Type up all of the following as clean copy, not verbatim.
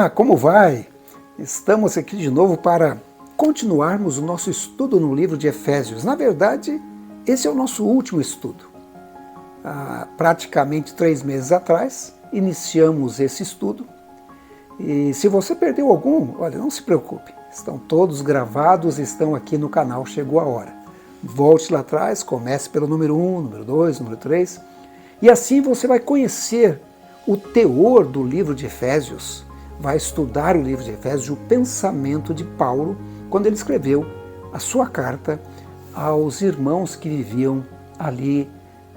Olá, como vai? Estamos aqui de novo para continuarmos o nosso estudo no livro de Efésios. Na verdade, esse é o nosso último estudo. Há praticamente 3 meses atrás, iniciamos esse estudo. E se você perdeu algum, olha, não se preocupe. Estão todos gravados, estão aqui no canal Chegou a Hora. Volte lá atrás, comece pelo número 1, número 2, número 3. E assim você vai conhecer o teor do livro de Efésios, vai estudar o livro de Efésios, o pensamento de Paulo, quando ele escreveu a sua carta aos irmãos que viviam ali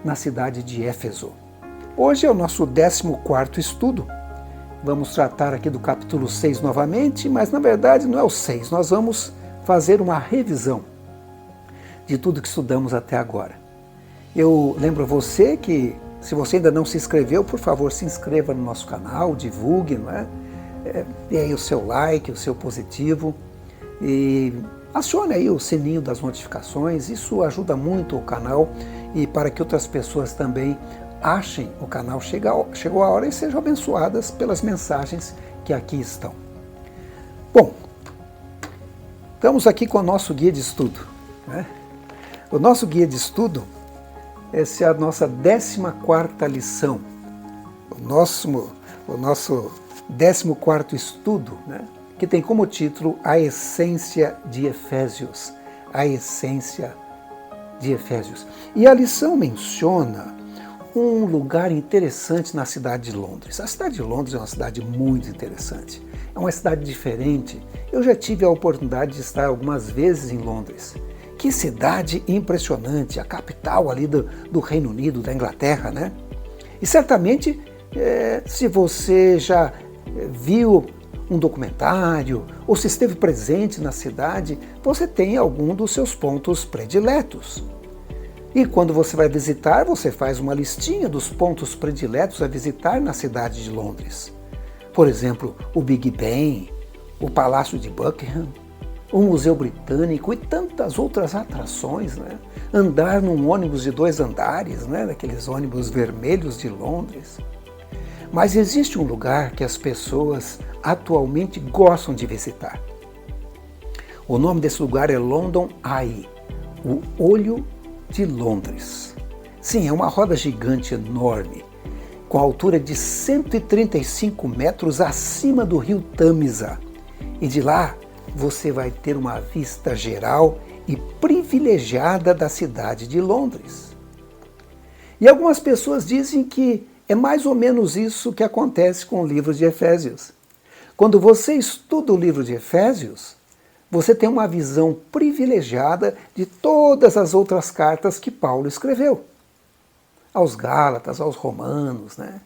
na cidade de Éfeso. Hoje é o nosso 14º estudo. Vamos tratar aqui do capítulo 6 novamente, mas na verdade não é o 6, nós vamos fazer uma revisão de tudo que estudamos até agora. Eu lembro a você que, se você ainda não se inscreveu, por favor, se inscreva no nosso canal, divulgue, não é? Dê aí o seu like, o seu positivo e acione aí o sininho das notificações, isso ajuda muito o canal e para que outras pessoas também achem o canal Chegou a Hora e sejam abençoadas pelas mensagens que aqui estão. Bom, estamos aqui com o nosso guia de estudo, né? O nosso guia de estudo, essa é a nossa 14ª lição, o nosso 14º estudo, né? Que tem como título A Essência de Efésios. A Essência de Efésios. E a lição menciona um lugar interessante na cidade de Londres. A cidade de Londres é uma cidade muito interessante. É uma cidade diferente. Eu já tive a oportunidade de estar algumas vezes em Londres. Que cidade impressionante, a capital ali do Reino Unido, da Inglaterra, né? E certamente, se você já viu um documentário ou se esteve presente na cidade, você tem algum dos seus pontos prediletos. E quando você vai visitar, você faz uma listinha dos pontos prediletos a visitar na cidade de Londres. Por exemplo, o Big Ben, o Palácio de Buckingham, o Museu Britânico e tantas outras atrações, né? Andar num ônibus de 2 andares, né? Daqueles ônibus vermelhos de Londres. Mas existe um lugar que as pessoas atualmente gostam de visitar. O nome desse lugar é London Eye, o Olho de Londres. Sim, é uma roda gigante enorme, com altura de 135 metros acima do rio Tâmisa. E de lá você vai ter uma vista geral e privilegiada da cidade de Londres. E algumas pessoas dizem que é mais ou menos isso que acontece com o livro de Efésios. Quando você estuda o livro de Efésios, você tem uma visão privilegiada de todas as outras cartas que Paulo escreveu. Aos Gálatas, aos Romanos, né?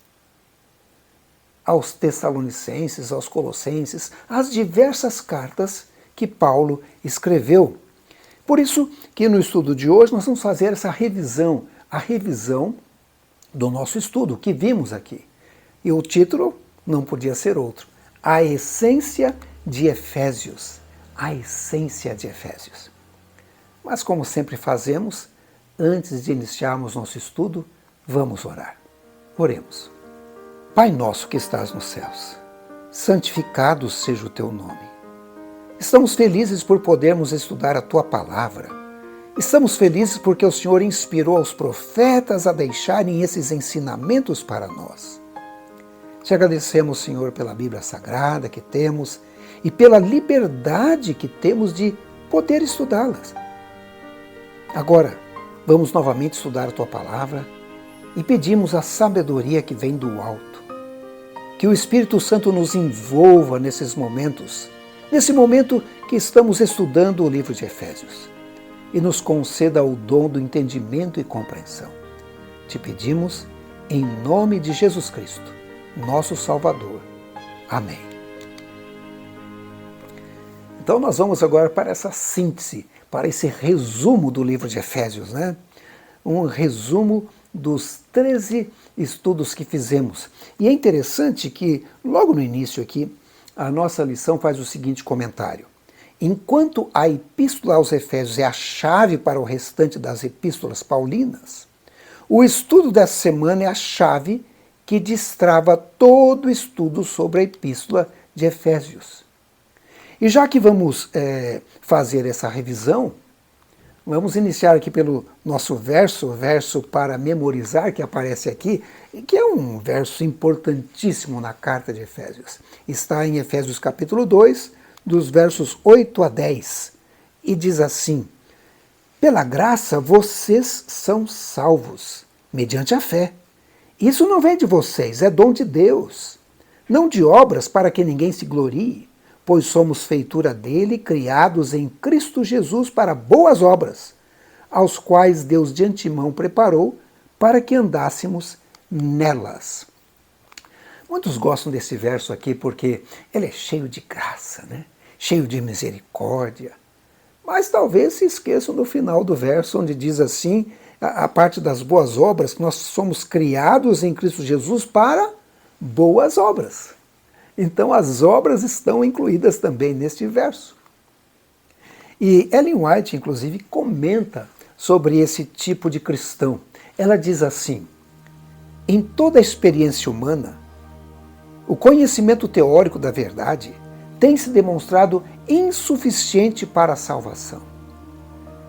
Aos Tessalonicenses, aos Colossenses, as diversas cartas que Paulo escreveu. Por isso que no estudo de hoje nós vamos fazer essa revisão, a revisão do nosso estudo, que vimos aqui. E o título não podia ser outro. A Essência de Efésios. A Essência de Efésios. Mas como sempre fazemos, antes de iniciarmos nosso estudo, vamos orar. Oremos. Pai nosso que estás nos céus, santificado seja o teu nome. Estamos felizes por podermos estudar a tua palavra. Estamos felizes porque o Senhor inspirou os profetas a deixarem esses ensinamentos para nós. Te agradecemos, Senhor, pela Bíblia Sagrada que temos e pela liberdade que temos de poder estudá-las. Agora, vamos novamente estudar a tua palavra e pedimos a sabedoria que vem do alto. Que o Espírito Santo nos envolva nesses momentos, nesse momento que estamos estudando o livro de Efésios, e nos conceda o dom do entendimento e compreensão. Te pedimos em nome de Jesus Cristo, nosso Salvador. Amém. Então nós vamos agora para essa síntese, para esse resumo do livro de Efésios, né? Um resumo dos 13 estudos que fizemos. E é interessante que, logo no início aqui, a nossa lição faz o seguinte comentário. Enquanto a Epístola aos Efésios é a chave para o restante das epístolas paulinas, o estudo dessa semana é a chave que destrava todo o estudo sobre a Epístola de Efésios. E já que vamos fazer essa revisão, vamos iniciar aqui pelo nosso verso para memorizar, que aparece aqui, que é um verso importantíssimo na carta de Efésios. Está em Efésios capítulo 2, dos versos 8 a 10, e diz assim: pela graça vocês são salvos, mediante a fé. Isso não vem de vocês, é dom de Deus. Não de obras para que ninguém se glorie, pois somos feitura dele, criados em Cristo Jesus para boas obras, aos quais Deus de antemão preparou para que andássemos nelas. Muitos gostam desse verso aqui porque ele é cheio de graça, né? Cheio de misericórdia. Mas talvez se esqueçam do final do verso, onde diz assim, a parte das boas obras, que nós somos criados em Cristo Jesus para boas obras. Então as obras estão incluídas também neste verso. E Ellen White, inclusive, comenta sobre esse tipo de cristão. Ela diz assim: em toda a experiência humana, o conhecimento teórico da verdade tem se demonstrado insuficiente para a salvação.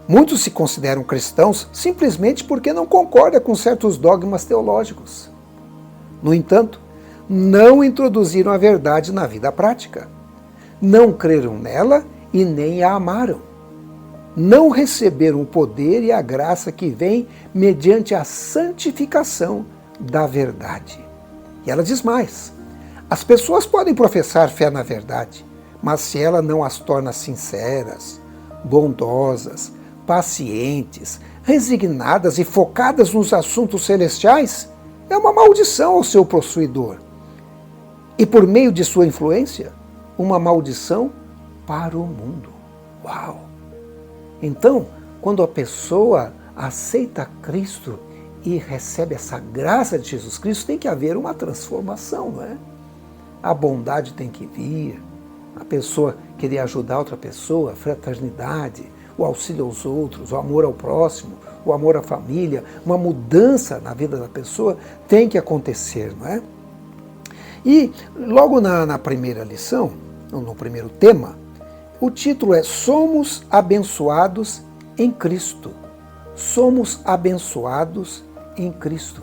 Muitos se consideram cristãos simplesmente porque não concordam com certos dogmas teológicos. No entanto, não introduziram a verdade na vida prática. Não creram nela e nem a amaram. Não receberam o poder e a graça que vem mediante a santificação da verdade. E ela diz mais: as pessoas podem professar fé na verdade, mas se ela não as torna sinceras, bondosas, pacientes, resignadas e focadas nos assuntos celestiais, é uma maldição ao seu possuidor. E por meio de sua influência, uma maldição para o mundo. Uau! Então, quando a pessoa aceita Cristo e recebe essa graça de Jesus Cristo, tem que haver uma transformação, não é? A bondade tem que vir, a pessoa querer ajudar outra pessoa, a fraternidade, o auxílio aos outros, o amor ao próximo, o amor à família, uma mudança na vida da pessoa tem que acontecer, não é? E logo na primeira lição, no primeiro tema, o título é Somos abençoados em Cristo. Somos abençoados em Cristo.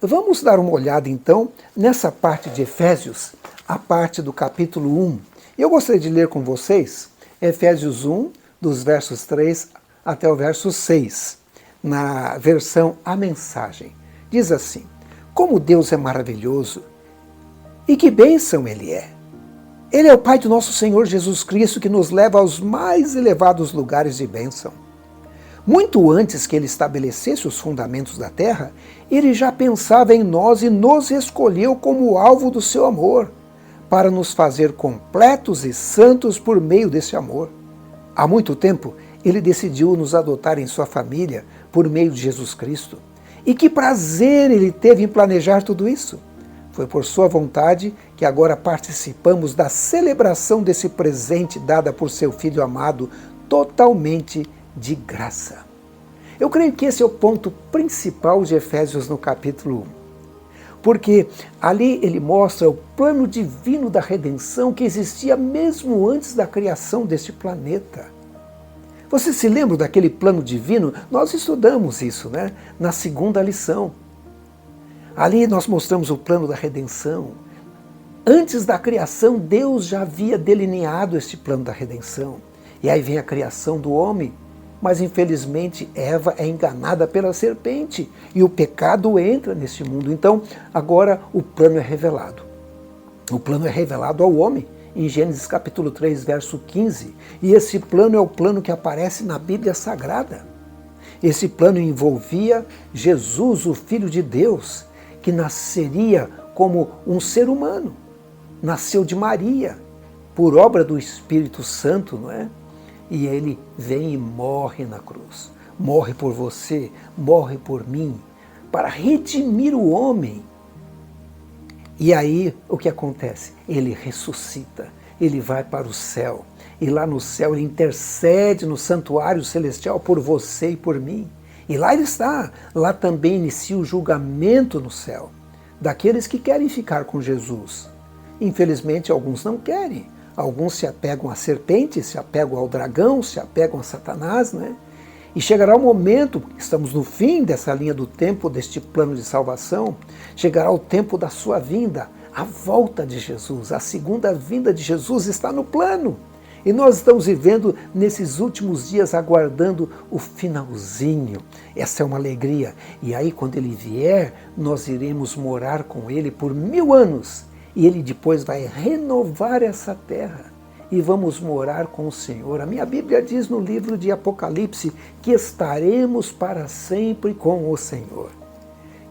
Vamos dar uma olhada então nessa parte de Efésios, a parte do capítulo 1. Eu gostaria de ler com vocês Efésios 1, dos versos 3 até o verso 6, na versão A Mensagem. Diz assim: como Deus é maravilhoso e que bênção Ele é! Ele é o Pai do nosso Senhor Jesus Cristo, que nos leva aos mais elevados lugares de bênção. Muito antes que Ele estabelecesse os fundamentos da terra, Ele já pensava em nós e nos escolheu como alvo do seu amor, para nos fazer completos e santos por meio desse amor. Há muito tempo, Ele decidiu nos adotar em sua família por meio de Jesus Cristo. E que prazer Ele teve em planejar tudo isso! Foi por sua vontade que agora participamos da celebração desse presente dada por seu Filho amado, totalmente de graça. Eu creio que esse é o ponto principal de Efésios no capítulo 1. Porque ali ele mostra o plano divino da redenção que existia mesmo antes da criação deste planeta. Você se lembra daquele plano divino? Nós estudamos isso, né? Na segunda lição. Ali nós mostramos o plano da redenção. Antes da criação, Deus já havia delineado este plano da redenção. E aí vem a criação do homem. Mas infelizmente Eva é enganada pela serpente e o pecado entra nesse mundo. Então agora o plano é revelado. O plano é revelado ao homem em Gênesis capítulo 3, verso 15. E esse plano é o plano que aparece na Bíblia Sagrada. Esse plano envolvia Jesus, o Filho de Deus, que nasceria como um ser humano. Nasceu de Maria, por obra do Espírito Santo, não é? E ele vem e morre na cruz. Morre por você, morre por mim, para redimir o homem. E aí, o que acontece? Ele ressuscita, ele vai para o céu. E lá no céu ele intercede no santuário celestial por você e por mim. E lá ele está. Lá também inicia o julgamento no céu, daqueles que querem ficar com Jesus. Infelizmente, alguns não querem. Alguns se apegam à serpente, se apegam ao dragão, se apegam a Satanás, né? E chegará o momento, estamos no fim dessa linha do tempo, deste plano de salvação, chegará o tempo da sua vinda, a volta de Jesus, a segunda vinda de Jesus está no plano. E nós estamos vivendo nesses últimos dias, aguardando o finalzinho. Essa é uma alegria. E aí, quando ele vier, nós iremos morar com ele por 1000 anos. E ele depois vai renovar essa terra. E vamos morar com o Senhor. A minha Bíblia diz no livro de Apocalipse que estaremos para sempre com o Senhor.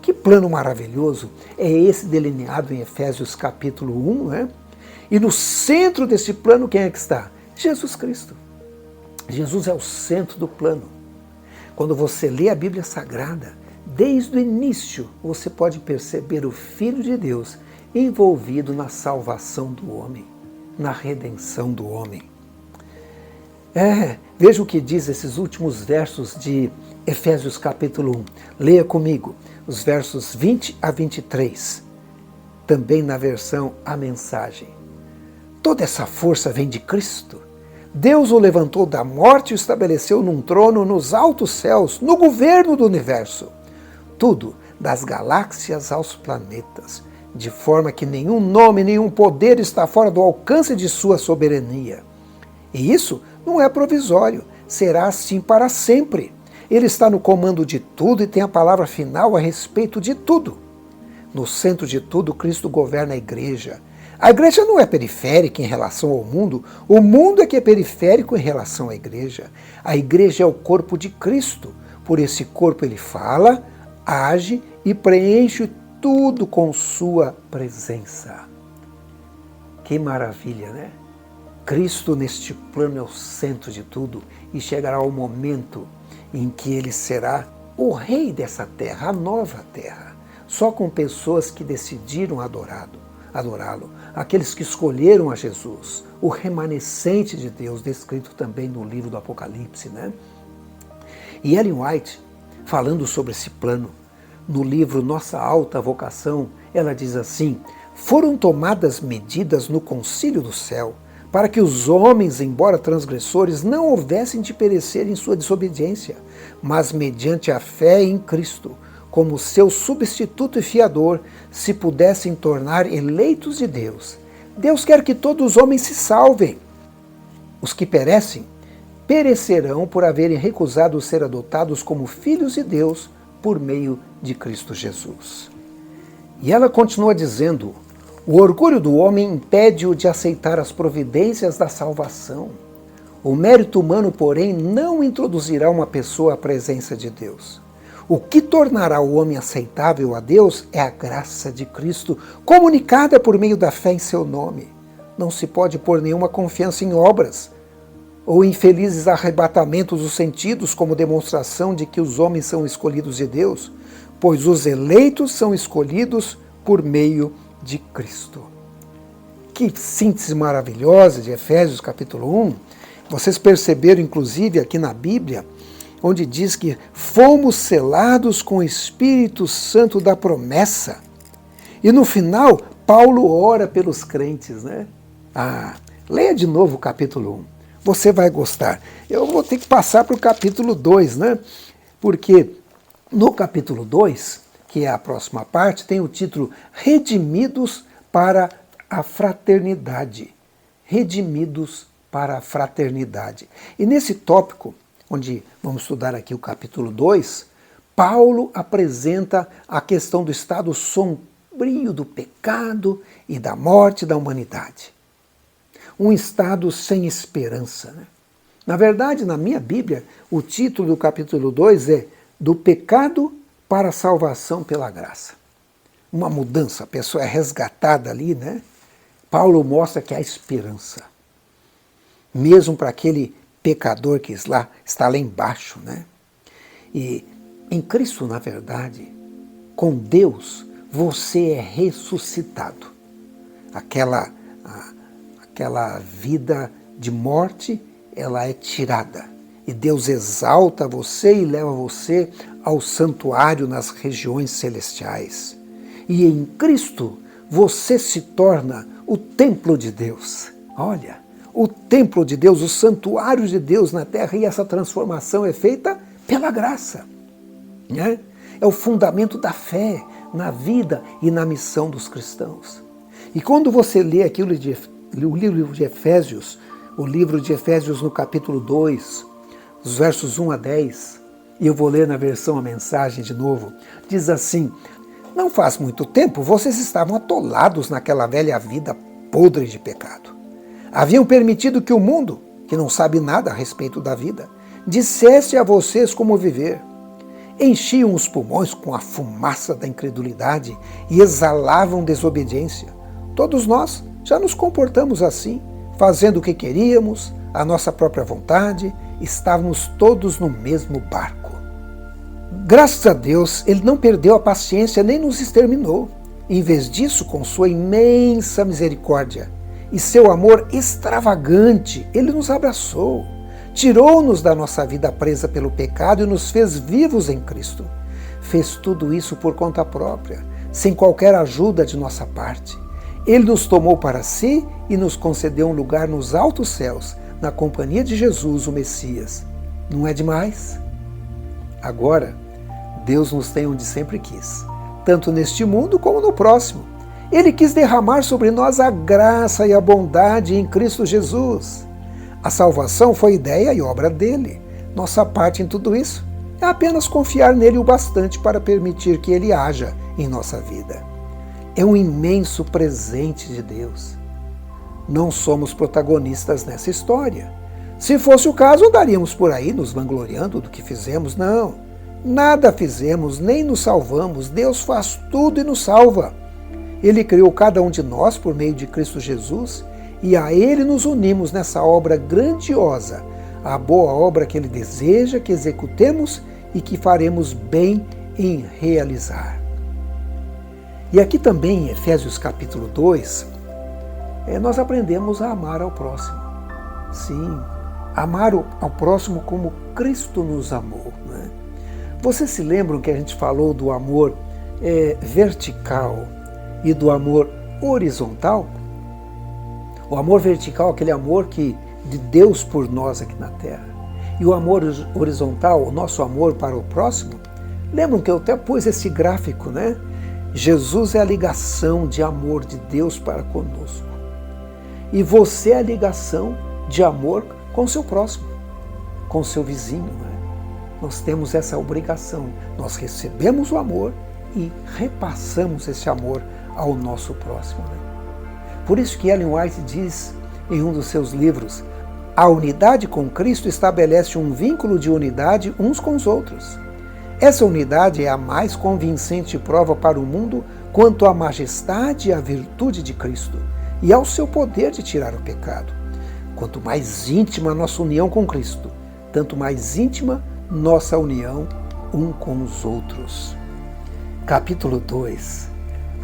Que plano maravilhoso é esse delineado em Efésios capítulo 1, né? E no centro desse plano, quem é que está? Jesus Cristo. Jesus é o centro do plano. Quando você lê a Bíblia Sagrada, desde o início, você pode perceber o Filho de Deus envolvido na salvação do homem, na redenção do homem. Veja o que diz esses últimos versos de Efésios capítulo 1. Leia comigo os versos 20 a 23, também na versão A Mensagem. Toda essa força vem de Cristo. Deus o levantou da morte e o estabeleceu num trono nos altos céus, no governo do universo. Tudo, das galáxias aos planetas, de forma que nenhum nome, nenhum poder está fora do alcance de sua soberania. E isso não é provisório, será assim para sempre. Ele está no comando de tudo e tem a palavra final a respeito de tudo. No centro de tudo, Cristo governa a igreja. A igreja não é periférica em relação ao mundo, o mundo é que é periférico em relação à igreja. A igreja é o corpo de Cristo, por esse corpo ele fala, age e preenche tudo com sua presença. Que maravilha, né? Cristo neste plano é o centro de tudo e chegará o momento em que ele será o rei dessa terra, a nova terra, só com pessoas que decidiram adorá-lo, aqueles que escolheram a Jesus, o remanescente de Deus, descrito também no livro do Apocalipse, né? E Ellen White, falando sobre esse plano, no livro Nossa Alta Vocação, ela diz assim: foram tomadas medidas no concílio do céu, para que os homens, embora transgressores, não houvessem de perecer em sua desobediência, mas mediante a fé em Cristo, como seu substituto e fiador, se pudessem tornar eleitos de Deus. Deus quer que todos os homens se salvem. Os que perecem, perecerão por haverem recusado ser adotados como filhos de Deus por meio de Cristo Jesus. E ela continua dizendo: o orgulho do homem impede-o de aceitar as providências da salvação. O mérito humano, porém, não introduzirá uma pessoa à presença de Deus. O que tornará o homem aceitável a Deus é a graça de Cristo, comunicada por meio da fé em seu nome. Não se pode pôr nenhuma confiança em obras, ou em felizes arrebatamentos dos sentidos como demonstração de que os homens são escolhidos de Deus, pois os eleitos são escolhidos por meio de Cristo. Que síntese maravilhosa de Efésios capítulo 1. Vocês perceberam, inclusive, aqui na Bíblia, onde diz que fomos selados com o Espírito Santo da promessa. E no final, Paulo ora pelos crentes, né? Leia de novo o capítulo 1. Você vai gostar. Eu vou ter que passar para o capítulo 2, né? Porque no capítulo 2, que é a próxima parte, tem o título Redimidos para a Fraternidade. Redimidos para a Fraternidade. E nesse tópico, onde vamos estudar aqui o capítulo 2, Paulo apresenta a questão do estado sombrio do pecado e da morte da humanidade. Um estado sem esperança, né? Na verdade, na minha Bíblia, o título do capítulo 2 é Do Pecado para a Salvação pela Graça. Uma mudança, a pessoa é resgatada ali, né? Paulo mostra que há esperança. Mesmo para aquele pecador que está lá embaixo, né? E em Cristo, na verdade, com Deus, você é ressuscitado. Aquela vida de morte, ela é tirada. E Deus exalta você e leva você ao santuário nas regiões celestiais. E em Cristo, você se torna o templo de Deus. Olha, o templo de Deus, o santuário de Deus na terra, e essa transformação é feita pela graça, né? É o fundamento da fé na vida e na missão dos cristãos. E quando você lê o livro de Efésios, o livro de Efésios no capítulo 2, os versos 1 a 10, e eu vou ler na versão A Mensagem de novo, diz assim: não faz muito tempo vocês estavam atolados naquela velha vida podre de pecado. Haviam permitido que o mundo, que não sabe nada a respeito da vida, dissesse a vocês como viver. Enchiam os pulmões com a fumaça da incredulidade e exalavam desobediência. Todos nós já nos comportamos assim, fazendo o que queríamos, a nossa própria vontade, estávamos todos no mesmo barco. Graças a Deus, Ele não perdeu a paciência nem nos exterminou. Em vez disso, com sua imensa misericórdia e seu amor extravagante, Ele nos abraçou, tirou-nos da nossa vida presa pelo pecado e nos fez vivos em Cristo. Fez tudo isso por conta própria, sem qualquer ajuda de nossa parte. Ele nos tomou para si e nos concedeu um lugar nos altos céus, na companhia de Jesus, o Messias. Não é demais? Agora, Deus nos tem onde sempre quis, tanto neste mundo como no próximo. Ele quis derramar sobre nós a graça e a bondade em Cristo Jesus. A salvação foi ideia e obra dele. Nossa parte em tudo isso é apenas confiar nele o bastante para permitir que ele haja em nossa vida. É um imenso presente de Deus. Não somos protagonistas nessa história. Se fosse o caso, andaríamos por aí nos vangloriando do que fizemos. Não, nada fizemos, nem nos salvamos. Deus faz tudo e nos salva. Ele criou cada um de nós por meio de Cristo Jesus e a Ele nos unimos nessa obra grandiosa, a boa obra que Ele deseja que executemos e que faremos bem em realizar. E aqui também, em Efésios capítulo 2, nós aprendemos a amar ao próximo. Sim, amar ao próximo como Cristo nos amou, né? Vocês se lembram que a gente falou do amor vertical e do amor horizontal? O amor vertical, aquele amor de Deus por nós aqui na terra. E o amor horizontal, o nosso amor para o próximo. Lembram que eu até pus esse gráfico, né? Jesus é a ligação de amor de Deus para conosco. E você é a ligação de amor com o seu próximo, com o seu vizinho, né? Nós temos essa obrigação. Nós recebemos o amor e repassamos esse amor ao nosso próximo, né? Por isso que Ellen White diz em um dos seus livros: a unidade com Cristo estabelece um vínculo de unidade uns com os outros. Essa unidade é a mais convincente prova para o mundo quanto à majestade e à virtude de Cristo e ao seu poder de tirar o pecado. Quanto mais íntima a nossa união com Cristo, tanto mais íntima nossa união um com os outros. Capítulo 2.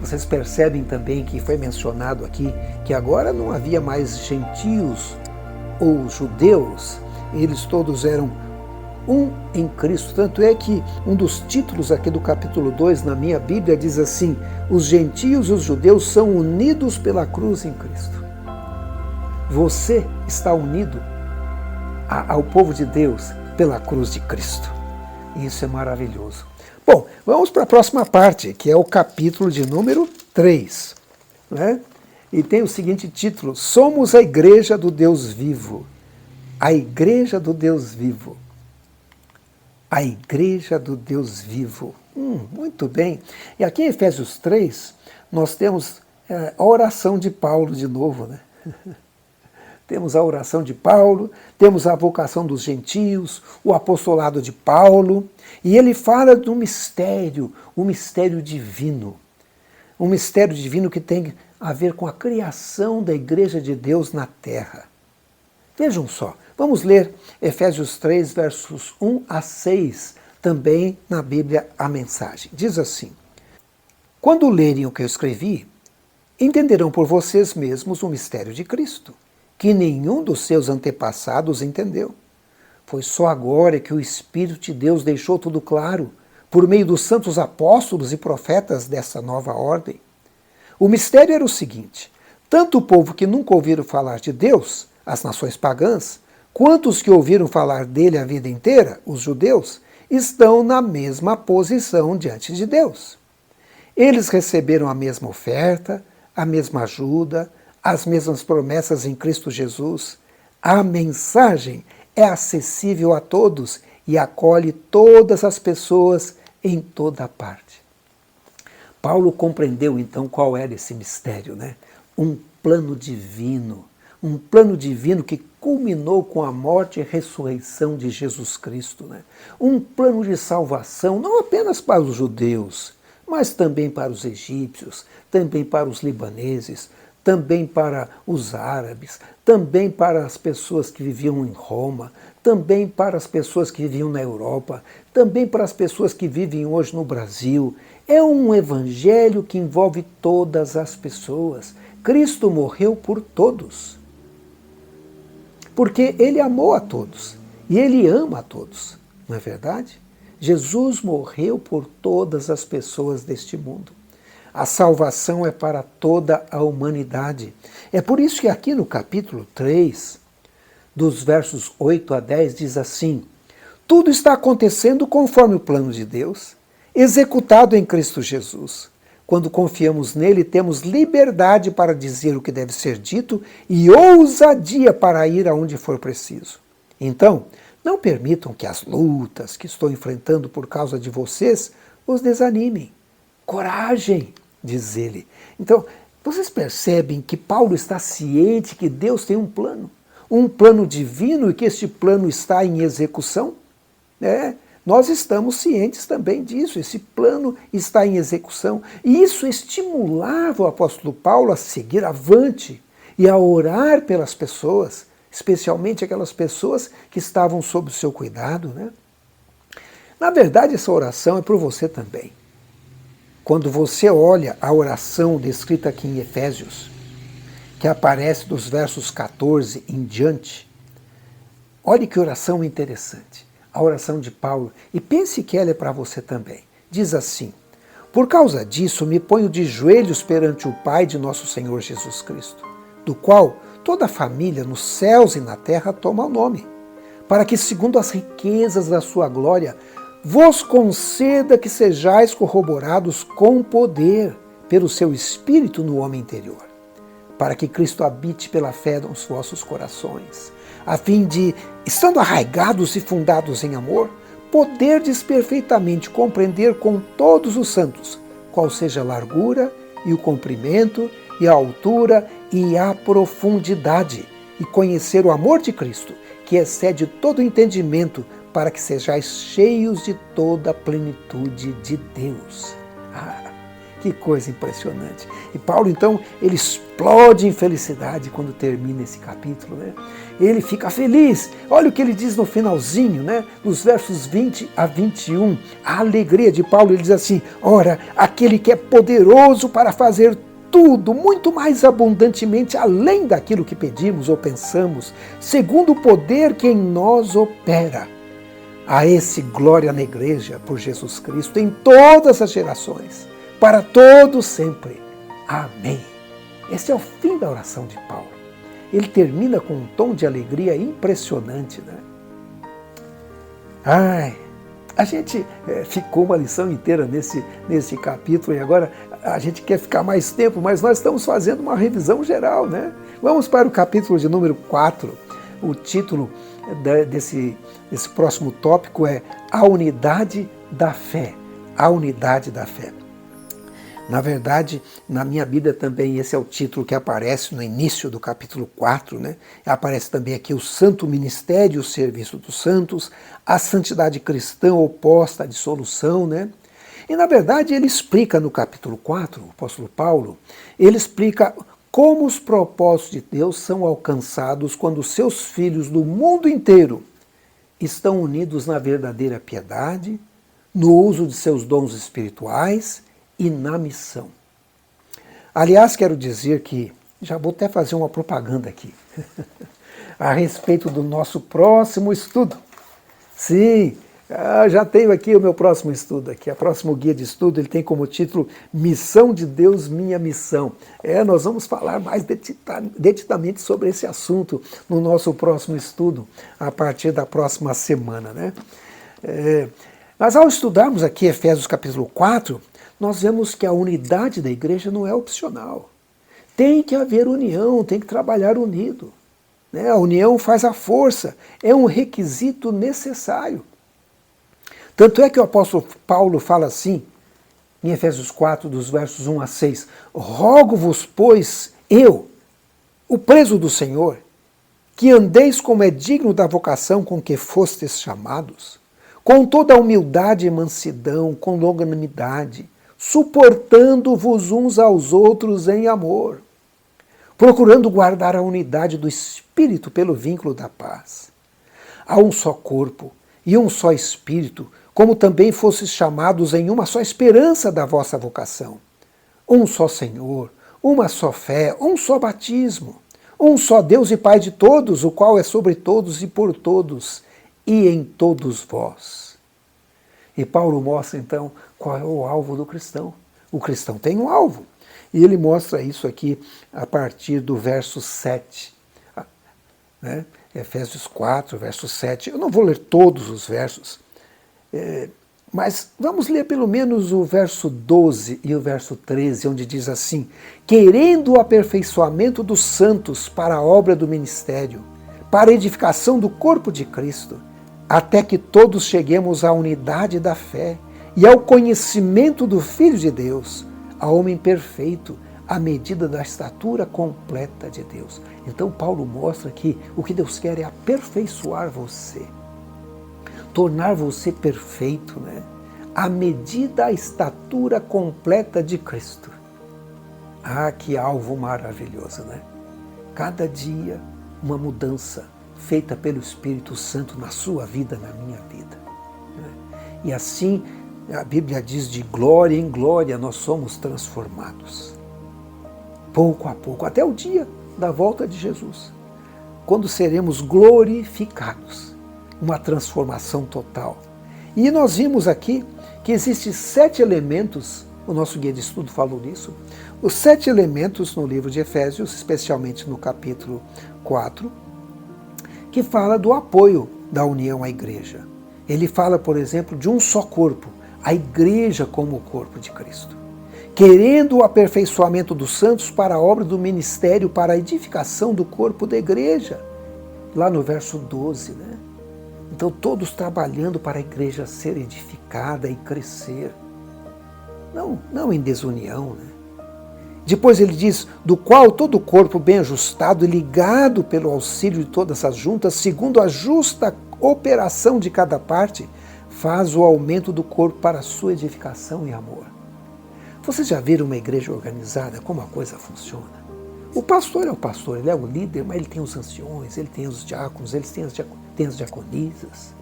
Vocês percebem também que foi mencionado aqui que agora não havia mais gentios ou judeus, eles todos eram um em Cristo. Tanto é que um dos títulos aqui do capítulo 2 na minha Bíblia diz assim: os gentios e os judeus são unidos pela cruz em Cristo. Você está unido ao povo de Deus pela cruz de Cristo. Isso é maravilhoso. Bom, vamos para a próxima parte, que é o capítulo de número 3, né? E tem o seguinte título: Somos a Igreja do Deus Vivo. A Igreja do Deus Vivo. A Igreja do Deus Vivo. Muito bem. E aqui em Efésios 3, nós temos a oração de Paulo de novo, né? Temos a oração de Paulo, temos a vocação dos gentios, o apostolado de Paulo, e ele fala do mistério, o mistério divino. Um mistério divino que tem a ver com a criação da Igreja de Deus na terra. Vejam só, vamos ler Efésios 3, versos 1 a 6, também na Bíblia A Mensagem. Diz assim: quando lerem o que eu escrevi, entenderão por vocês mesmos o mistério de Cristo, que nenhum dos seus antepassados entendeu. Foi só agora que o Espírito de Deus deixou tudo claro, por meio dos santos apóstolos e profetas dessa nova ordem. O mistério era o seguinte: Tanto o povo que nunca ouviram falar de Deus, as nações pagãs, quanto os que ouviram falar dele a vida inteira, os judeus, estão na mesma posição diante de Deus. Eles receberam a mesma oferta, a mesma ajuda, as mesmas promessas em Cristo Jesus. A mensagem é acessível a todos e acolhe todas as pessoas em toda parte. Paulo compreendeu então qual era esse mistério, né? Um plano divino que culminou com a morte e ressurreição de Jesus Cristo, né? Um plano de salvação não apenas para os judeus, mas também para os egípcios, também para os libaneses, também para os árabes, também para as pessoas que viviam em Roma, também para as pessoas que viviam na Europa, também para as pessoas que vivem hoje no Brasil. É um evangelho que envolve todas as pessoas. Cristo morreu por todos. Porque ele amou a todos e ele ama a todos, não é verdade? Jesus morreu por todas as pessoas deste mundo. A salvação é para toda a humanidade. É por isso que aqui no capítulo 3, dos versos 8 a 10, diz assim: tudo está acontecendo conforme o plano de Deus, executado em Cristo Jesus. Quando confiamos nele, temos liberdade para dizer o que deve ser dito e ousadia para ir aonde for preciso. Então, não permitam que as lutas que estou enfrentando por causa de vocês os desanimem. Coragem, diz ele. Então, vocês percebem que Paulo está ciente que Deus tem um plano divino e que este plano está em execução? Nós estamos cientes também disso, esse plano está em execução. E isso estimulava o apóstolo Paulo a seguir avante e a orar pelas pessoas, especialmente aquelas pessoas que estavam sob o seu cuidado, né? Na verdade, essa oração é por você também. Quando você olha a oração descrita aqui em Efésios, que aparece dos versos 14 em diante, olhe que oração interessante, a oração de Paulo, e pense que ela é para você também. Diz assim: por causa disso me ponho de joelhos perante o Pai de nosso Senhor Jesus Cristo, do qual toda a família nos céus e na terra toma o nome, para que, segundo as riquezas da sua glória, vos conceda que sejais corroborados com poder pelo seu Espírito no homem interior, para que Cristo habite pela fé nos vossos corações, a fim de, estando arraigados e fundados em amor, poderdes perfeitamente compreender com todos os santos qual seja a largura e o comprimento e a altura e a profundidade, e conhecer o amor de Cristo, que excede todo entendimento, para que sejais cheios de toda a plenitude de Deus. Ah, que coisa impressionante. E Paulo, então, ele explode em felicidade quando termina esse capítulo, né? Ele fica feliz. Olha o que ele diz no finalzinho, né? Nos versos 20 a 21. A alegria de Paulo, ele diz assim: ora, aquele que é poderoso para fazer tudo, muito mais abundantemente, além daquilo que pedimos ou pensamos, segundo o poder que em nós opera. A esse glória na igreja por Jesus Cristo em todas as gerações, para todos sempre. Amém. Esse é o fim da oração de Paulo. Ele termina com um tom de alegria impressionante, né? A gente ficou uma lição inteira nesse capítulo e agora a gente quer ficar mais tempo, mas nós estamos fazendo uma revisão geral, né? Vamos para o capítulo de número 4. O título desse próximo tópico é A Unidade da Fé. A Unidade da Fé. Na verdade, na minha Bíblia também esse é o título que aparece no início do capítulo 4, né? Aparece também aqui o Santo Ministério, o Serviço dos Santos, a santidade cristã oposta à dissolução, né? E na verdade ele explica no capítulo 4, o apóstolo Paulo, ele explica como os propósitos de Deus são alcançados quando seus filhos do mundo inteiro estão unidos na verdadeira piedade, no uso de seus dons espirituais e na missão. Aliás, quero dizer que, já vou até fazer uma propaganda aqui, a respeito do nosso próximo estudo. Sim, Já tenho aqui o meu próximo estudo aqui. O próximo guia de estudo, ele tem como título Missão de Deus, Minha Missão. Nós vamos falar mais detidamente sobre esse assunto no nosso próximo estudo, a partir da próxima semana, né? Mas ao estudarmos aqui Efésios capítulo 4, nós vemos que a unidade da igreja não é opcional. Tem que haver união, tem que trabalhar unido. Né? A união faz a força, é um requisito necessário. Tanto é que o apóstolo Paulo fala assim, em Efésios 4, dos versos 1 a 6, rogo-vos, pois, eu, o preso do Senhor, que andeis como é digno da vocação com que fostes chamados, com toda a humildade e mansidão, com longanimidade, suportando-vos uns aos outros em amor, procurando guardar a unidade do Espírito pelo vínculo da paz. Há um só corpo e um só Espírito, como também fostes chamados em uma só esperança da vossa vocação. Um só Senhor, uma só fé, um só batismo, um só Deus e Pai de todos, o qual é sobre todos e por todos e em todos vós. E Paulo mostra então qual é o alvo do cristão. O cristão tem um alvo. E ele mostra isso aqui a partir do verso 7. Né? Efésios 4, verso 7. Eu não vou ler todos os versos, mas vamos ler pelo menos o verso 12 e o verso 13, onde diz assim: querendo o aperfeiçoamento dos santos para a obra do ministério, para a edificação do corpo de Cristo, até que todos cheguemos à unidade da fé e ao conhecimento do Filho de Deus, a homem perfeito, à medida da estatura completa de Deus. Então Paulo mostra que o que Deus quer é aperfeiçoar você, tornar você perfeito, né? À medida da estatura completa de Cristo. Ah, que alvo maravilhoso, né? Cada dia uma mudança feita pelo Espírito Santo na sua vida, na minha vida. Né? E assim, a Bíblia diz, de glória em glória nós somos transformados. Pouco a pouco, até o dia da volta de Jesus, quando seremos glorificados. Uma transformação total. E nós vimos aqui que existem 7 elementos, o nosso guia de estudo falou nisso, os 7 elementos no livro de Efésios, especialmente no capítulo 4, que fala do apoio da união à igreja. Ele fala, por exemplo, de um só corpo, a igreja como o corpo de Cristo. Querendo o aperfeiçoamento dos santos para a obra do ministério, para a edificação do corpo da igreja. Lá no verso 12, né? Então, todos trabalhando para a igreja ser edificada e crescer. Não em desunião, né? Depois ele diz, do qual todo o corpo bem ajustado e ligado pelo auxílio de todas as juntas, segundo a justa operação de cada parte, faz o aumento do corpo para a sua edificação e amor. Vocês já viram uma igreja organizada, como a coisa funciona? O pastor é o pastor, ele é o líder, mas ele tem os anciões, ele tem os diáconos, ele tem as diaconisas,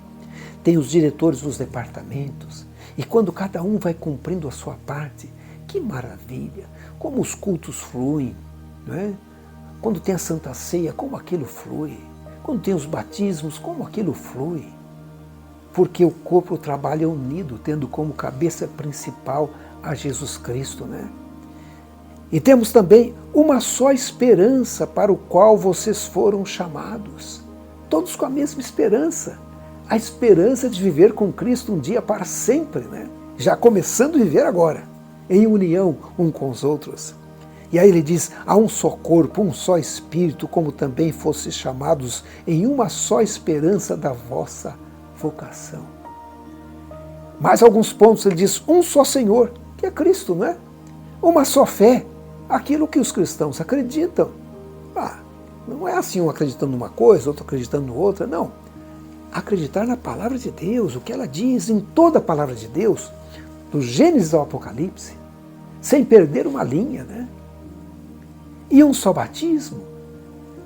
tem os diretores dos departamentos. E quando cada um vai cumprindo a sua parte, que maravilha! Como os cultos fluem, não é? Quando tem a Santa Ceia, como aquilo flui. Quando tem os batismos, como aquilo flui. Porque o corpo trabalha unido, tendo como cabeça principal a Jesus Cristo, né? E temos também uma só esperança para o qual vocês foram chamados. Todos com a mesma esperança. A esperança de viver com Cristo um dia para sempre, né? Já começando a viver agora, em união um com os outros. E aí ele diz, há um só corpo, um só Espírito, como também fostes chamados em uma só esperança da vossa vocação. Mais alguns pontos, ele diz, um só Senhor, que é Cristo, não é? Uma só fé, aquilo que os cristãos acreditam. Não é assim um acreditando numa coisa, outro acreditando em outra, não. Acreditar na palavra de Deus, o que ela diz em toda a palavra de Deus, do Gênesis ao Apocalipse, sem perder uma linha, né? E um só batismo,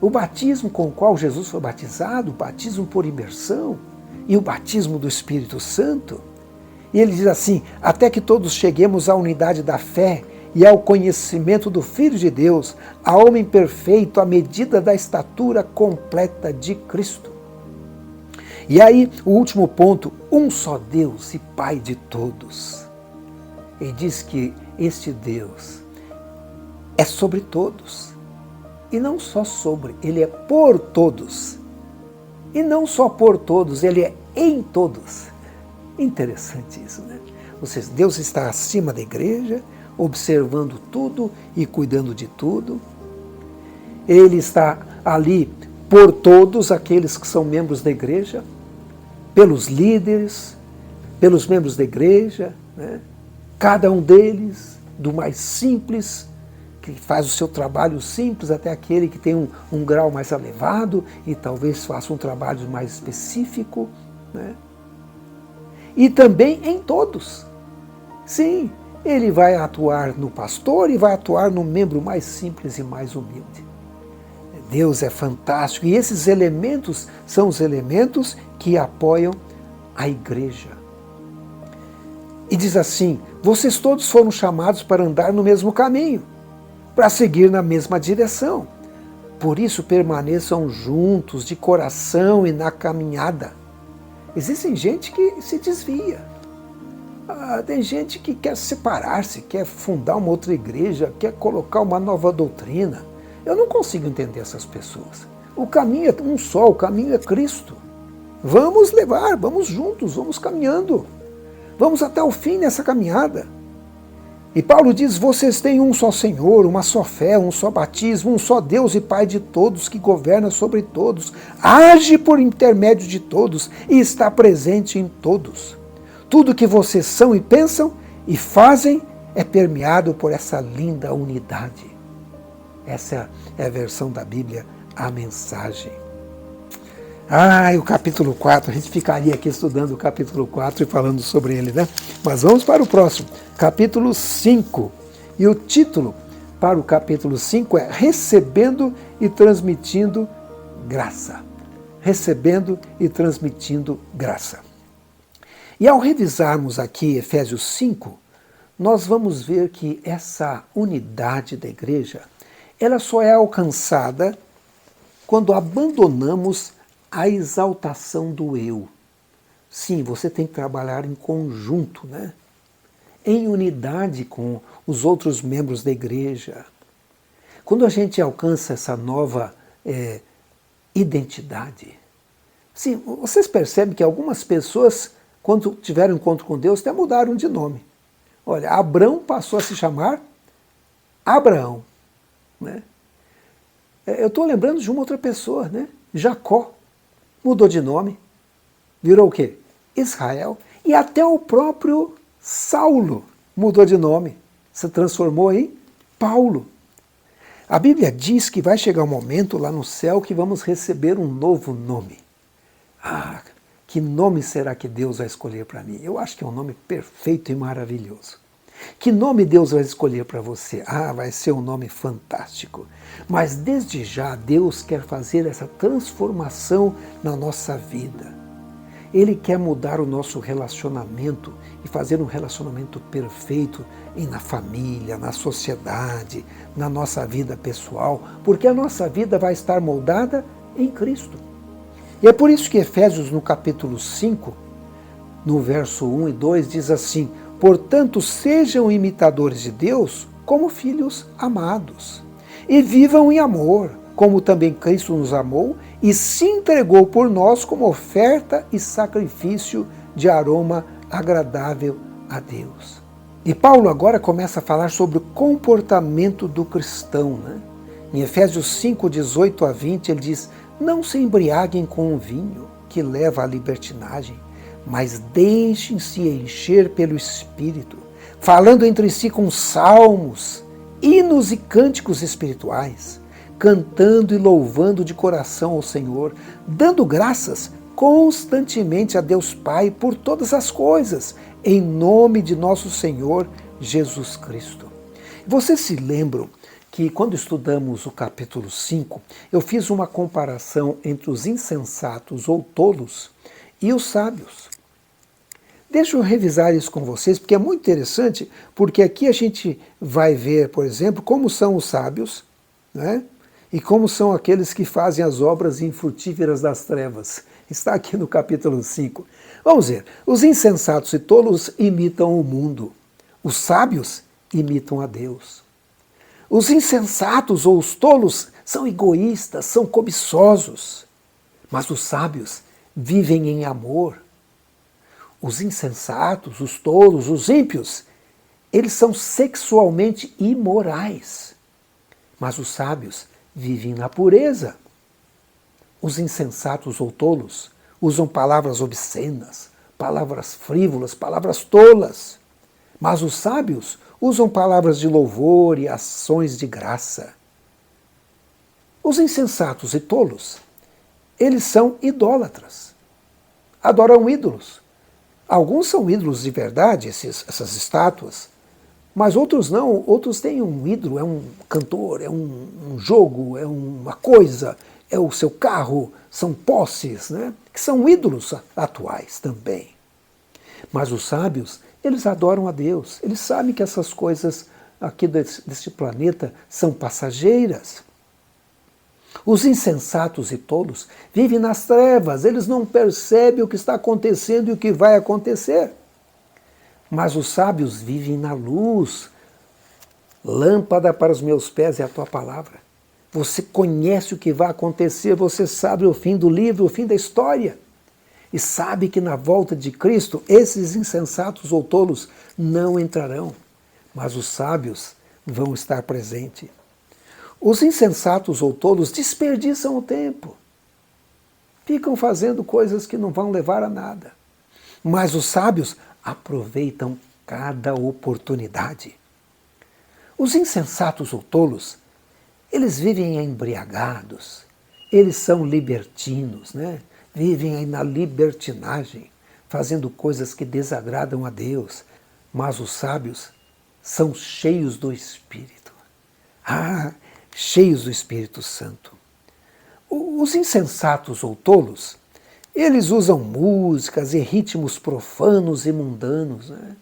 o batismo com o qual Jesus foi batizado, o batismo por imersão, e o batismo do Espírito Santo. E ele diz assim, até que todos cheguemos à unidade da fé e ao conhecimento do Filho de Deus, a homem perfeito, à medida da estatura completa de Cristo. E aí, o último ponto, um só Deus e Pai de todos. Ele diz que este Deus é sobre todos. E não só sobre, ele é por todos. E não só por todos, ele é em todos. Interessante isso, né? Ou seja, Deus está acima da igreja, observando tudo e cuidando de tudo. Ele está ali por todos aqueles que são membros da igreja, pelos líderes, pelos membros da igreja, né? Cada um deles, do mais simples, que faz o seu trabalho simples, até aquele que tem um grau mais elevado e talvez faça um trabalho mais específico, né? E também em todos. Sim, ele vai atuar no pastor e vai atuar no membro mais simples e mais humilde. Deus é fantástico e esses elementos são os elementos que apoiam a igreja. E diz assim, vocês todos foram chamados para andar no mesmo caminho, para seguir na mesma direção. Por isso permaneçam juntos de coração e na caminhada. Existe gente que se desvia. Tem gente que quer separar-se, quer fundar uma outra igreja, quer colocar uma nova doutrina. Eu não consigo entender essas pessoas. O caminho é um só, o caminho é Cristo. Vamos levar, vamos juntos, vamos caminhando. Vamos até o fim nessa caminhada. E Paulo diz, vocês têm um só Senhor, uma só fé, um só batismo, um só Deus e Pai de todos, que governa sobre todos, age por intermédio de todos e está presente em todos. Tudo que vocês são e pensam e fazem é permeado por essa linda unidade. Essa é a versão da Bíblia, a mensagem. E o capítulo 4, a gente ficaria aqui estudando o capítulo 4 e falando sobre ele, né? Mas vamos para o próximo, capítulo 5. E o título para o capítulo 5 é Recebendo e Transmitindo Graça. Recebendo e transmitindo graça. E ao revisarmos aqui Efésios 5, nós vamos ver que essa unidade da igreja, ela só é alcançada quando abandonamos a exaltação do eu. Sim, você tem que trabalhar em conjunto, né? Em unidade com os outros membros da igreja. Quando a gente alcança essa nova identidade, sim, vocês percebem que algumas pessoas, quando tiveram encontro com Deus, até mudaram de nome. Olha, Abrão passou a se chamar Abraão, né? Eu estou lembrando de uma outra pessoa, né? Jacó mudou de nome, virou o quê? Israel. E até o próprio Saulo mudou de nome, se transformou em Paulo. A Bíblia diz que vai chegar um momento lá no céu que vamos receber um novo nome. Que nome será que Deus vai escolher para mim? Eu acho que é um nome perfeito e maravilhoso. Que nome Deus vai escolher para você? Vai ser um nome fantástico. Mas desde já Deus quer fazer essa transformação na nossa vida. Ele quer mudar o nosso relacionamento e fazer um relacionamento perfeito na família, na sociedade, na nossa vida pessoal, porque a nossa vida vai estar moldada em Cristo. E é por isso que Efésios, no capítulo 5, no verso 1 e 2, diz assim, portanto, sejam imitadores de Deus como filhos amados, e vivam em amor, como também Cristo nos amou e se entregou por nós como oferta e sacrifício de aroma agradável a Deus. E Paulo agora começa a falar sobre o comportamento do cristão, né? Em Efésios 5, 18 a 20, ele diz, não se embriaguem com o vinho, que leva à libertinagem, mas deixem-se encher pelo Espírito, falando entre si com salmos, hinos e cânticos espirituais, cantando e louvando de coração ao Senhor, dando graças constantemente a Deus Pai por todas as coisas, em nome de nosso Senhor Jesus Cristo. Vocês se lembram que quando estudamos o capítulo 5, eu fiz uma comparação entre os insensatos ou tolos e os sábios. Deixa eu revisar isso com vocês, porque é muito interessante, porque aqui a gente vai ver, por exemplo, como são os sábios, né? E como são aqueles que fazem as obras infrutíferas das trevas. Está aqui no capítulo 5. Vamos ver. Os insensatos e tolos imitam o mundo. Os sábios imitam a Deus. Os insensatos ou os tolos são egoístas, são cobiçosos. Mas os sábios vivem em amor. Os insensatos, os tolos, os ímpios, eles são sexualmente imorais. Mas os sábios vivem na pureza. Os insensatos ou tolos usam palavras obscenas, palavras frívolas, palavras tolas. Mas os sábios usam palavras de louvor e ações de graça. Os insensatos e tolos, eles são idólatras. Adoram ídolos. Alguns são ídolos de verdade, essas estátuas, mas outros não. Outros têm um ídolo, é um cantor, é um jogo, é uma coisa, é o seu carro, são posses, né? Que são ídolos atuais também. Mas os sábios, eles adoram a Deus. Eles sabem que essas coisas aqui deste planeta são passageiras. Os insensatos e tolos vivem nas trevas, eles não percebem o que está acontecendo e o que vai acontecer. Mas os sábios vivem na luz. Lâmpada para os meus pés é a tua palavra. Você conhece o que vai acontecer, você sabe o fim do livro, o fim da história. E sabe que na volta de Cristo, esses insensatos ou tolos não entrarão, mas os sábios vão estar presentes. Os insensatos ou tolos desperdiçam o tempo. Ficam fazendo coisas que não vão levar a nada. Mas os sábios aproveitam cada oportunidade. Os insensatos ou tolos, eles vivem embriagados, eles são libertinos, né? Vivem aí na libertinagem, fazendo coisas que desagradam a Deus. Mas os sábios são cheios do Espírito. Cheios do Espírito Santo. Os insensatos ou tolos, eles usam músicas e ritmos profanos e mundanos, né?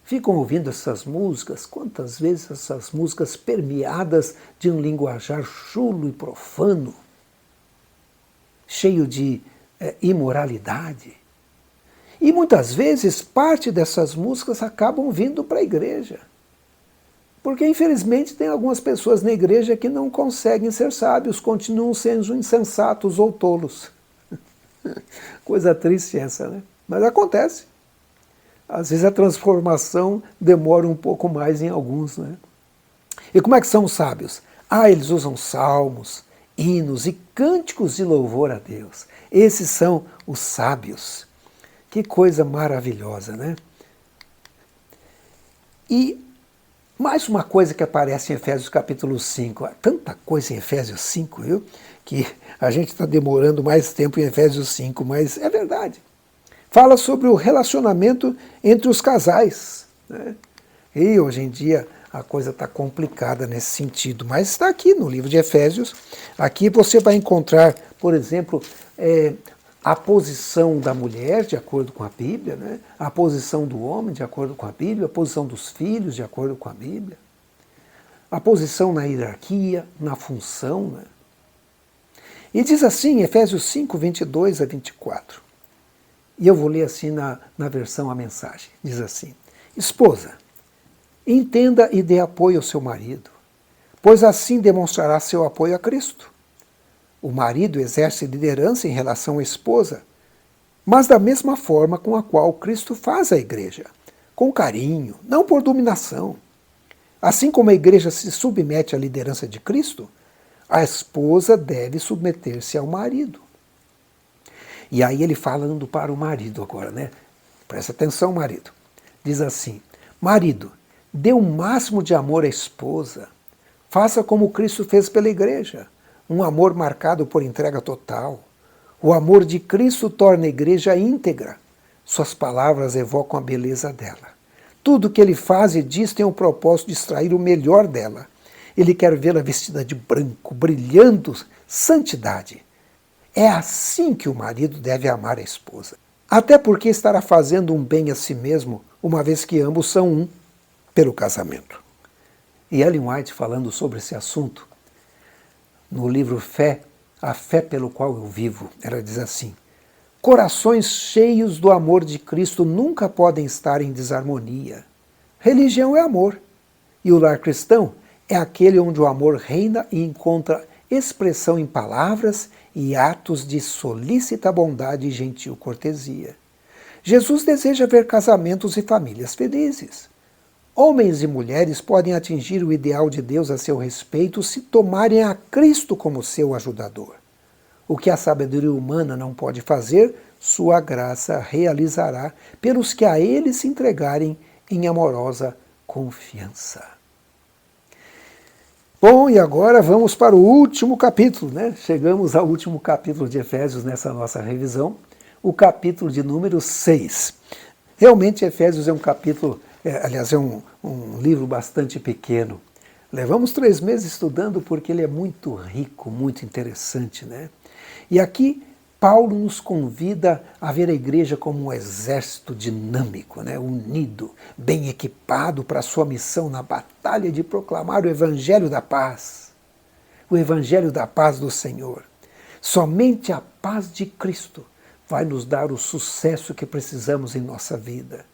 Ficam ouvindo essas músicas, quantas vezes essas músicas permeadas de um linguajar chulo e profano, cheio de imoralidade. E muitas vezes parte dessas músicas acabam vindo para a igreja. Porque, infelizmente, tem algumas pessoas na igreja que não conseguem ser sábios, continuam sendo insensatos ou tolos. Coisa triste essa, né? Mas acontece. Às vezes a transformação demora um pouco mais em alguns, né? E como é que são os sábios? Eles usam salmos, hinos e cânticos de louvor a Deus. Esses são os sábios. Que coisa maravilhosa, né? E mais uma coisa que aparece em Efésios capítulo 5. Há tanta coisa em Efésios 5, viu? Que a gente está demorando mais tempo em Efésios 5, mas é verdade. Fala sobre o relacionamento entre os casais, né? E hoje em dia a coisa está complicada nesse sentido, mas está aqui no livro de Efésios. Aqui você vai encontrar, por exemplo, a posição da mulher, de acordo com a Bíblia, né? A posição do homem, de acordo com a Bíblia, a posição dos filhos, de acordo com a Bíblia, a posição na hierarquia, na função, né? E diz assim, Efésios 5, 22 a 24. E eu vou ler assim na versão a mensagem. Diz assim: Esposa, entenda e dê apoio ao seu marido, pois assim demonstrará seu apoio a Cristo. O marido exerce liderança em relação à esposa, mas da mesma forma com a qual Cristo faz a igreja, com carinho, não por dominação. Assim como a igreja se submete à liderança de Cristo, a esposa deve submeter-se ao marido. E aí ele falando para o marido agora, né? Presta atenção, marido. Diz assim: Marido, dê o máximo de amor à esposa. Faça como Cristo fez pela igreja. Um amor marcado por entrega total. O amor de Cristo torna a igreja íntegra. Suas palavras evocam a beleza dela. Tudo que ele faz e diz tem o propósito de extrair o melhor dela. Ele quer vê-la vestida de branco, brilhando santidade. É assim que o marido deve amar a esposa. Até porque estará fazendo um bem a si mesmo, uma vez que ambos são um pelo casamento. E Ellen White, falando sobre esse assunto, no livro Fé, a fé pelo qual eu vivo. Ela diz assim: corações cheios do amor de Cristo nunca podem estar em desarmonia. Religião é amor, e o lar cristão é aquele onde o amor reina e encontra expressão em palavras e atos de solícita bondade e gentil cortesia. Jesus deseja ver casamentos e famílias felizes. Homens e mulheres podem atingir o ideal de Deus a seu respeito se tomarem a Cristo como seu ajudador. O que a sabedoria humana não pode fazer, sua graça realizará pelos que a Ele se entregarem em amorosa confiança. Bom, e agora vamos para o último capítulo, né? Chegamos ao último capítulo de Efésios nessa nossa revisão, o capítulo de número 6. Realmente Efésios é um capítulo, aliás, é um livro bastante pequeno. Levamos 3 meses estudando porque ele é muito rico, muito interessante, né? E aqui Paulo nos convida a ver a igreja como um exército dinâmico, né? Unido, bem equipado para a sua missão na batalha de proclamar o evangelho da paz. O evangelho da paz do Senhor. Somente a paz de Cristo vai nos dar o sucesso que precisamos em nossa vida.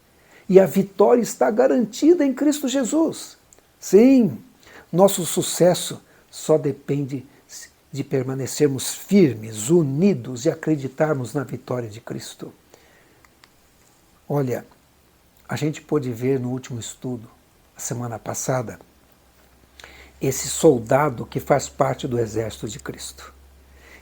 E a vitória está garantida em Cristo Jesus. Sim, nosso sucesso só depende de permanecermos firmes, unidos e acreditarmos na vitória de Cristo. Olha, a gente pôde ver no último estudo, a semana passada, esse soldado que faz parte do exército de Cristo.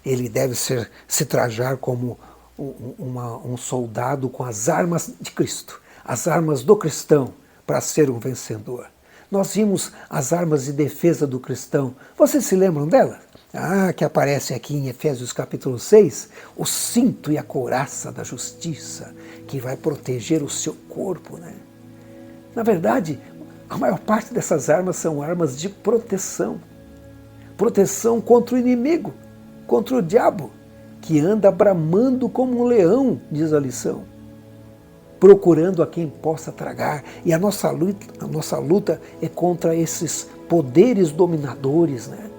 Ele deve se trajar como um soldado com as armas de Cristo, as armas do cristão, para ser um vencedor. Nós vimos as armas de defesa do cristão. Vocês se lembram delas? Que aparece aqui em Efésios capítulo 6, o cinto e a couraça da justiça, que vai proteger o seu corpo, né? Na verdade, a maior parte dessas armas são armas de proteção. Proteção contra o inimigo, contra o diabo, que anda bramando como um leão, diz a lição, procurando a quem possa tragar. E a nossa luta é contra esses poderes dominadores, né?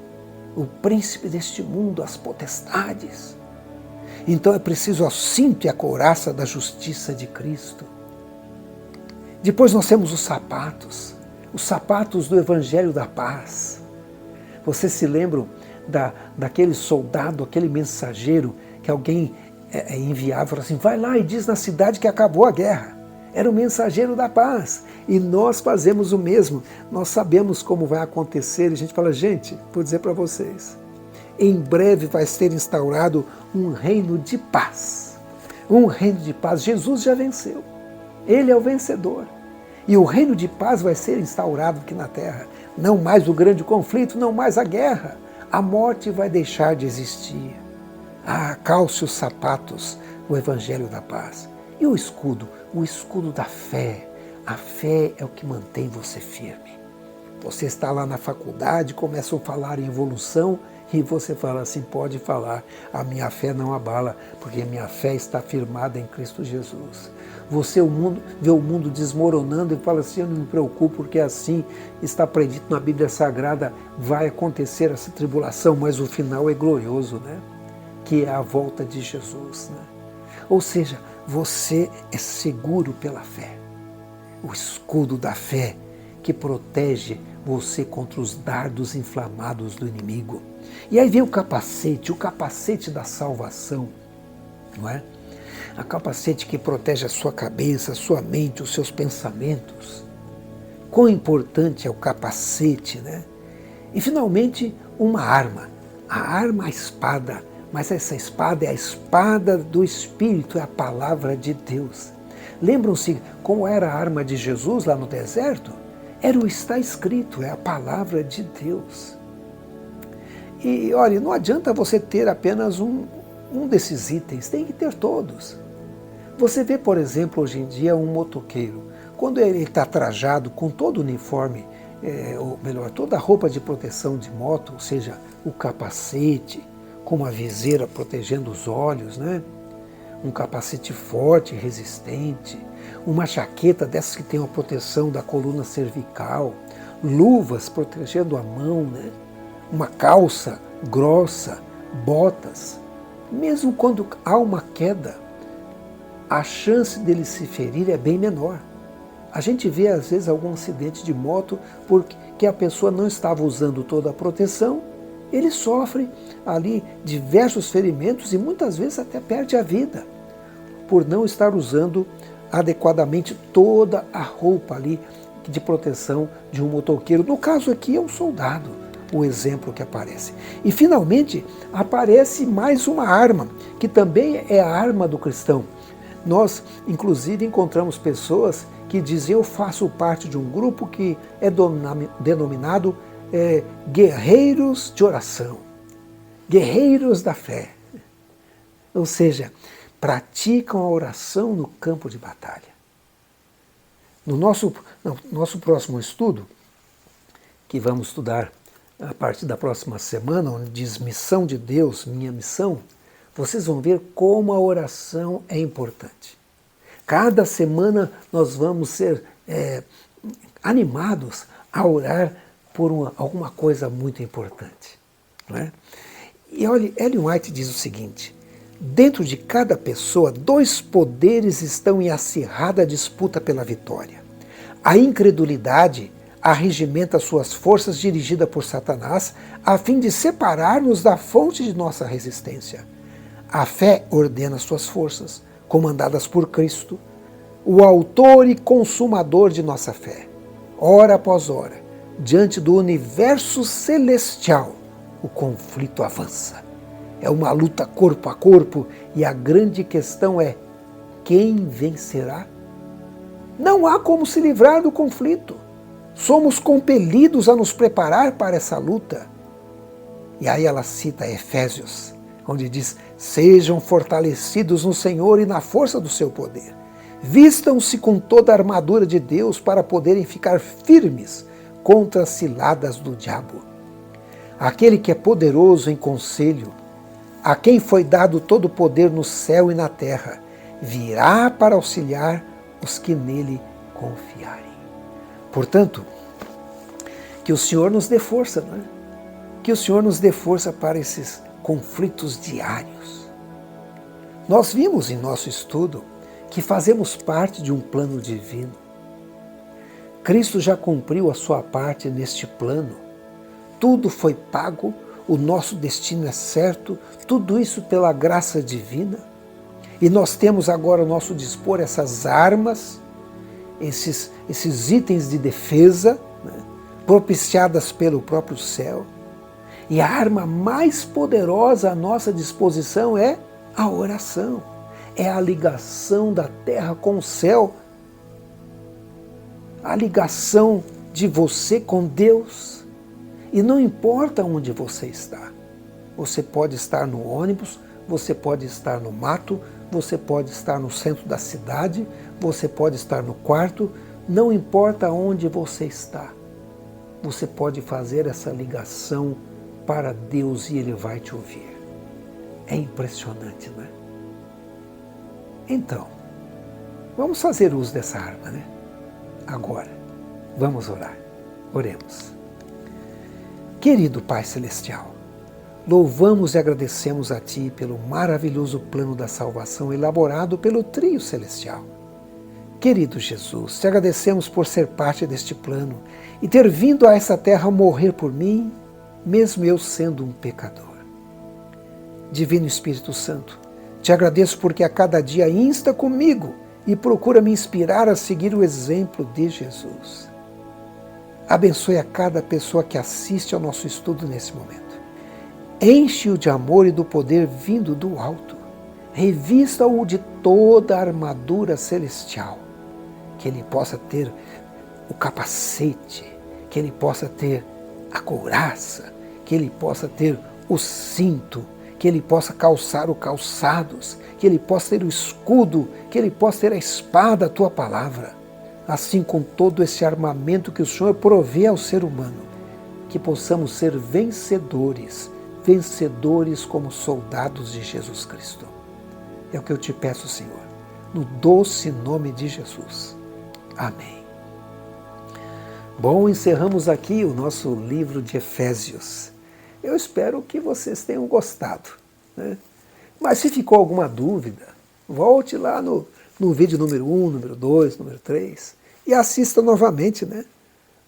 O príncipe deste mundo, as potestades. Então é preciso o cinto e a couraça da justiça de Cristo. Depois nós temos os sapatos do Evangelho da Paz. Vocês se lembram daquele soldado, aquele mensageiro que alguém enviava, falava assim: vai lá e diz na cidade que acabou a guerra. Era o mensageiro da paz. E nós fazemos o mesmo. Nós sabemos como vai acontecer. E a gente fala: gente, vou dizer para vocês, em breve vai ser instaurado um reino de paz. Um reino de paz. Jesus já venceu. Ele é o vencedor. E o reino de paz vai ser instaurado aqui na terra. Não mais o grande conflito, não mais a guerra. A morte vai deixar de existir. Calce os sapatos, o evangelho da paz. E o escudo da fé. A fé é o que mantém você firme. Você está lá na faculdade, começam a falar em evolução e você fala assim: pode falar, a minha fé não abala, porque a minha fé está firmada em Cristo Jesus. Você vê o mundo desmoronando e fala assim: eu não me preocupo, porque assim está predito na Bíblia Sagrada, vai acontecer essa tribulação, mas o final é glorioso, né? Que é a volta de Jesus, né? Ou seja, você é seguro pela fé. O escudo da fé que protege você contra os dardos inflamados do inimigo. E aí vem o capacete da salvação, não é? A capacete que protege a sua cabeça, a sua mente, os seus pensamentos. Quão importante é o capacete, né? E finalmente, uma arma. A arma, a espada. Mas essa espada é a espada do Espírito, é a palavra de Deus. Lembram-se como era a arma de Jesus lá no deserto? Era o está escrito, é a palavra de Deus. E olha, não adianta você ter apenas um desses itens, tem que ter todos. Você vê, por exemplo, hoje em dia um motoqueiro, quando ele está trajado com todo o uniforme, ou melhor, toda a roupa de proteção de moto, ou seja, o capacete, com uma viseira protegendo os olhos, né? Um capacete forte e resistente, uma jaqueta dessas que tem uma proteção da coluna cervical, luvas protegendo a mão, né? Uma calça grossa, botas, mesmo quando há uma queda, a chance dele se ferir é bem menor. A gente vê às vezes algum acidente de moto porque a pessoa não estava usando toda a proteção, ele sofre ali diversos ferimentos e muitas vezes até perde a vida por não estar usando adequadamente toda a roupa ali de proteção de um motoqueiro. No caso aqui é um soldado, o exemplo que aparece. E finalmente aparece mais uma arma, que também é a arma do cristão. Nós, inclusive, encontramos pessoas que dizem: eu faço parte de um grupo que é denominado guerreiros de oração, guerreiros da fé. Ou seja, praticam a oração no campo de batalha. No nosso próximo estudo, que vamos estudar a partir da próxima semana, onde diz Missão de Deus, minha missão, vocês vão ver como a oração é importante. Cada semana nós vamos ser animados a orar por alguma coisa muito importante. Não é? E olha, Ellen White diz o seguinte: dentro de cada pessoa, dois poderes estão em acirrada disputa pela vitória. A incredulidade arregimenta suas forças dirigida por Satanás a fim de separar-nos da fonte de nossa resistência. A fé ordena suas forças, comandadas por Cristo, o autor e consumador de nossa fé. Hora após hora, diante do universo celestial, o conflito avança. É uma luta corpo a corpo e a grande questão é: quem vencerá? Não há como se livrar do conflito. Somos compelidos a nos preparar para essa luta. E aí ela cita Efésios, onde diz: sejam fortalecidos no Senhor e na força do seu poder. Vistam-se com toda a armadura de Deus para poderem ficar firmes contra as ciladas do diabo. Aquele que é poderoso em conselho, a quem foi dado todo o poder no céu e na terra, virá para auxiliar os que nele confiarem. Portanto, que o Senhor nos dê força, não é? Que o Senhor nos dê força para esses conflitos diários. Nós vimos em nosso estudo que fazemos parte de um plano divino. Cristo já cumpriu a sua parte neste plano. Tudo foi pago, o nosso destino é certo, tudo isso pela graça divina. E nós temos agora ao nosso dispor essas armas, esses itens de defesa, né, propiciadas pelo próprio céu. E a arma mais poderosa à nossa disposição é a oração. É a ligação da terra com o céu. A ligação de você com Deus. E não importa onde você está. Você pode estar no ônibus, você pode estar no mato, você pode estar no centro da cidade, você pode estar no quarto, não importa onde você está. Você pode fazer essa ligação para Deus e Ele vai te ouvir. É impressionante, não é? Então, vamos fazer uso dessa arma, né? Agora, vamos orar. Oremos. Querido Pai Celestial, louvamos e agradecemos a Ti pelo maravilhoso plano da salvação elaborado pelo trio celestial. Querido Jesus, te agradecemos por ser parte deste plano e ter vindo a essa terra morrer por mim, mesmo eu sendo um pecador. Divino Espírito Santo, te agradeço porque a cada dia insta comigo e procura me inspirar a seguir o exemplo de Jesus. Abençoe a cada pessoa que assiste ao nosso estudo nesse momento. Enche-o de amor e do poder vindo do alto. Revista-o de toda a armadura celestial. Que ele possa ter o capacete, que ele possa ter a couraça, que ele possa ter o cinto, que ele possa calçar os calçados, que ele possa ter o escudo, que ele possa ter a espada, a tua palavra. Assim com todo esse armamento que o Senhor provê ao ser humano, que possamos ser vencedores, vencedores como soldados de Jesus Cristo. É o que eu te peço, Senhor, no doce nome de Jesus. Amém. Bom, encerramos aqui o nosso livro de Efésios. Eu espero que vocês tenham gostado, né? Mas se ficou alguma dúvida, volte lá no vídeo número 1, número 2, número 3 e assista novamente, né?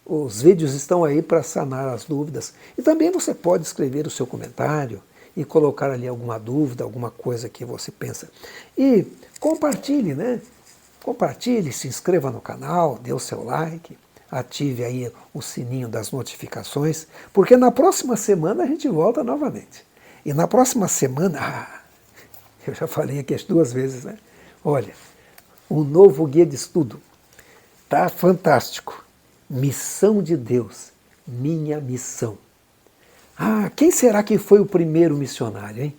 Os vídeos estão aí para sanar as dúvidas. E também você pode escrever o seu comentário e colocar ali alguma dúvida, alguma coisa que você pensa. E compartilhe, né? Compartilhe, se inscreva no canal, dê o seu like, ative aí o sininho das notificações, porque na próxima semana a gente volta novamente. E na próxima semana, eu já falei aqui as 2 vezes, né? Olha, um novo guia de estudo. Tá fantástico. Missão de Deus, minha missão. Ah, quem será que foi o primeiro missionário, hein?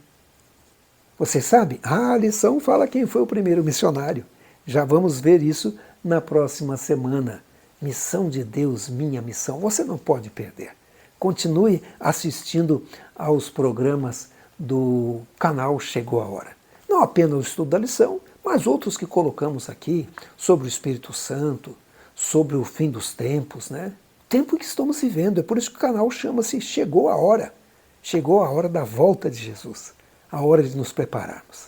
Você sabe? Ah, a lição fala quem foi o primeiro missionário. Já vamos ver isso na próxima semana. Missão de Deus, minha missão. Você não pode perder. Continue assistindo aos programas do canal Chegou a Hora. Não apenas o estudo da lição, mas outros que colocamos aqui sobre o Espírito Santo, sobre o fim dos tempos, né? Tempo que estamos vivendo. É por isso que o canal chama-se Chegou a Hora. Chegou a hora da volta de Jesus, a hora de nos prepararmos.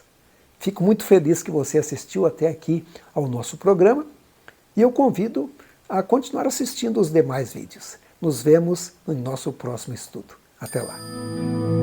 Fico muito feliz que você assistiu até aqui ao nosso programa e eu convido a continuar assistindo os demais vídeos. Nos vemos no nosso próximo estudo. Até lá.